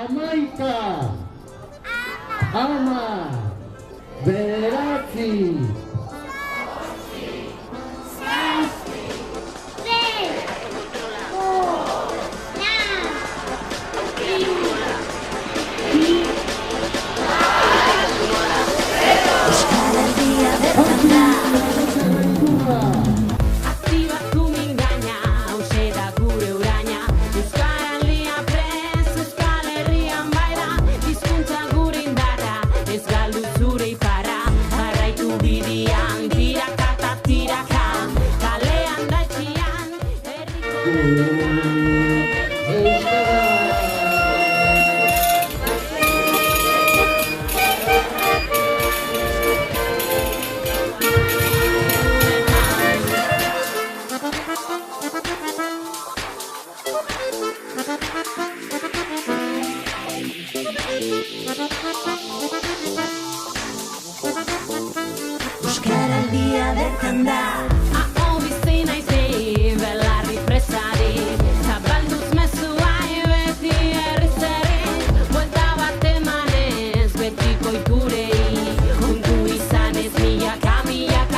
Hamaika, hamar, bederatzi, Euskaraldia bertan da. Aho bizi naizi, belarri presari, zabalduz mezua beti herrizeri, buelta bat emanez betiko iturei, kontu izanez milaka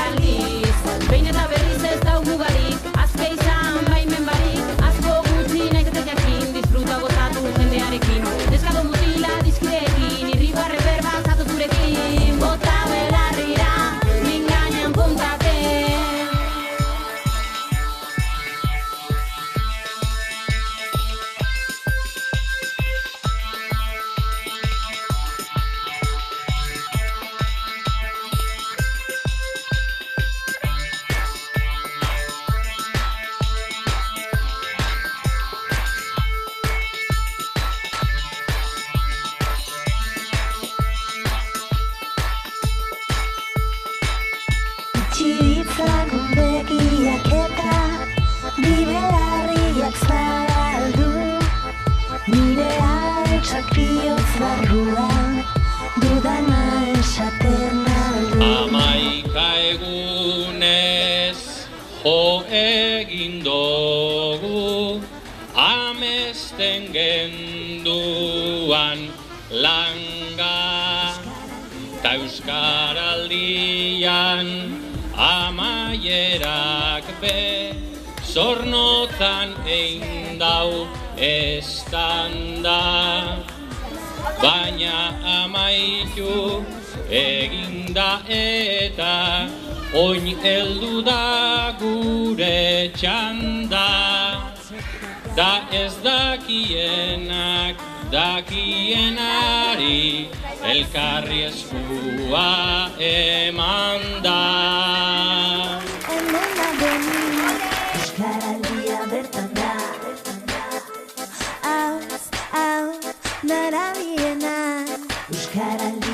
aldiz, behin eta berriz ez dau mugarik, azke izan baimen barik, asko gutxi naitetek jakin, disfruta gozatu jendearekin, neskado mutila dizkideekin, irribarre berba zatu zurekin, bota belarrira. Txiritzak begiak eta nire harriak zabaldu, nire hautsak bihotz barruan dudana esaten aldu. Hamaika egunez jo egin dugu, amesten genduan langa, ta euskaraldian amaierak be, zornotan egin dau estanda, baina amaitu egin da eta oin heldu da gure txanda, da ez dakienak dakienari elkarri eskua eman da. Hemen da beni, euskaraldia bertan da. Hau, nara biena, euskaraldia